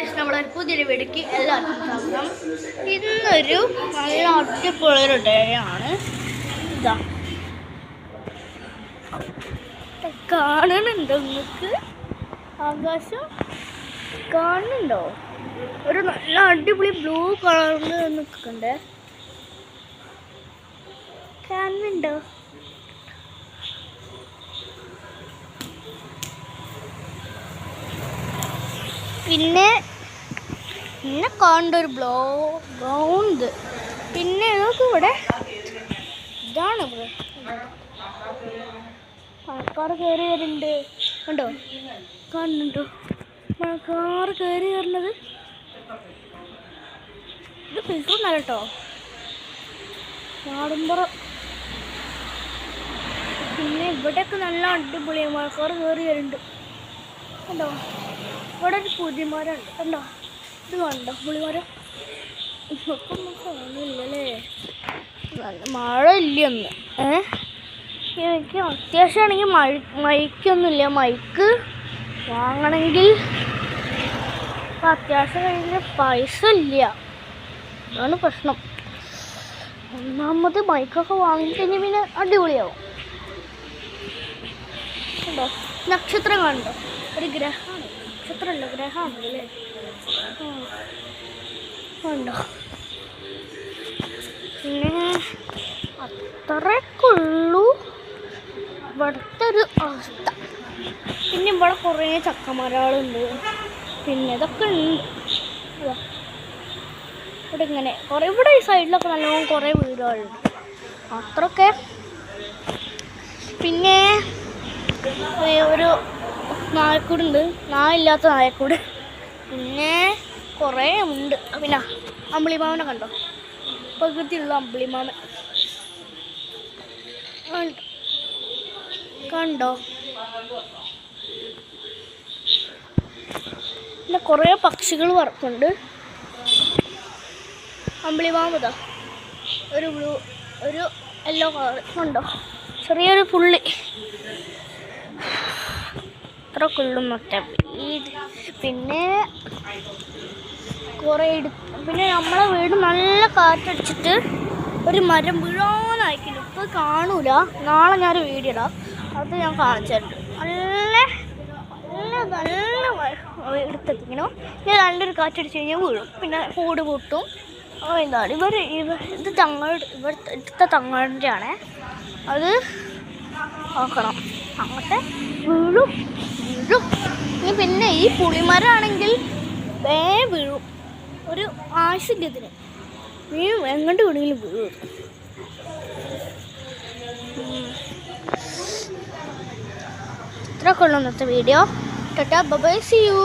നമ്മളൊരു പുതിയൊരു വീടിക്ക് എല്ലാവർക്കും സ്വാഗതം. ഇന്നൊരു നല്ല അടിപൊളിയൊരു ഡേ ആണ്. ഇതാ കാണുന്നുണ്ടോ നിങ്ങൾക്ക്? ആകാശം കാണുന്നുണ്ടോ? ഒരു നല്ല അടിപൊളി ബ്ലൂ കളറിൽ നിൽക്കണ്ടേ, കാണുന്നുണ്ടോ? പിന്നെ കാണേണ്ട ഒരു ഗ്രൗണ്ട്. പിന്നെ നമുക്ക് ഇവിടെ ഇതാണ് മഴക്കാറ് കയറി വരുന്നുണ്ട്. കണ്ടോ? കാണുന്നുണ്ടോ മഴക്കാറ് കയറി വരുന്നത്? ഇത് ഫിൽറ്റർ ഒന്നല്ല കേട്ടോ, നാടുമ്പുറം. പിന്നെ ഇവിടെയൊക്കെ നല്ല അടിപൊളിയാണ്. മഴക്കാറ് കയറി വരുന്നുണ്ട്. കണ്ടോ? ഇവിടെ ഒരു പുതിമരമുണ്ട്. കണ്ടോ? ഇത് കണ്ടോ പുളിമരം? ഇപ്പൊന്നും കാണില്ലല്ലേ, മഴ ഇല്ലൊന്ന്. എനിക്ക് അത്യാവശ്യമാണെങ്കിൽ മൈക്കൊന്നുമില്ല. മൈക്ക് വാങ്ങണമെങ്കിൽ ഇപ്പം അത്യാവശ്യം കഴിഞ്ഞ പൈസ ഇല്ല, അതാണ് പ്രശ്നം. ഒന്നാമത് മൈക്കൊക്കെ വാങ്ങിക്കഴിഞ്ഞാൽ പിന്നെ അടിപൊളിയാവും. കണ്ടോ നക്ഷത്രം? കണ്ടോ? ഒരു ഗ്രഹമാണ്, നക്ഷത്രമല്ല ഗ്രഹമാണല്ലേ. കണ്ടോ? പിന്നെ അത്രക്കുള്ളൂ ഇവിടുത്തെ ഒരു അവസ്ഥ. പിന്നെ ഇവിടെ കുറേ ചക്കമരങ്ങളുണ്ട്. പിന്നെ ഇതൊക്കെ ഉണ്ട് ഇവിടെ ഇങ്ങനെ കുറേ. ഇവിടെ ഈ സൈഡിലൊക്കെ നല്ലോണം കുറേ വീടുകളുണ്ട്, അത്രയൊക്കെ. പിന്നെ ഒരു നായക്കൂടുണ്ട്, നായില്ലാത്ത നായക്കൂട്. പിന്നെ കുറേ ഉണ്ട്. പിന്നെ അമ്പിളിമാമനെ കണ്ടോ? പ്രകൃതിയുള്ള അമ്പിളിമാമൻ കണ്ടോ? പിന്നെ കുറേ പക്ഷികൾ പറക്കുന്നുണ്ട്. അമ്പിളിമാമതാ ഒരു ബ്ലൂ, ഒരു യെല്ലോ കളർ കണ്ടോ? ചെറിയൊരു പുള്ളി. അത്ര കൊള്ളുന്നൊക്കെ. പിന്നെ കുറേ പിന്നെ നമ്മളെ വീട് നല്ല കാറ്റടിച്ചിട്ട് ഒരു മരം വീഴാനായിരിക്കുന്നു. ഇപ്പോൾ കാണൂല, നാളെ ഞാനൊരു വീഡിയോ ഇടാം, അത് ഞാൻ കാണിച്ചു തരുന്നുണ്ട്. നല്ല നല്ല നല്ല എടുത്തെത്തിക്കണോ. ഞാൻ നല്ലൊരു കാറ്റടിച്ച് കഴിഞ്ഞാൽ വീഴും, പിന്നെ കൂട് പൊട്ടും. എന്താണ് ഇത് ഇവിടുത്തെ തങ്ങളുടെ ആണേ, അത് നോക്കണം. അങ്ങനത്തെ വീഴും. പിന്നെ ഈ പുളിമരമാണെങ്കിൽ വീഴും, ഒരു ആവശ്യമില്ല ഇതിന്. വീഴും, എങ്ങോട്ട് വീണെങ്കിലും വീഴും. ഇത്രയൊക്കെ ഉള്ളൂ ഇന്നത്തെ video. Tata bye bye, see U.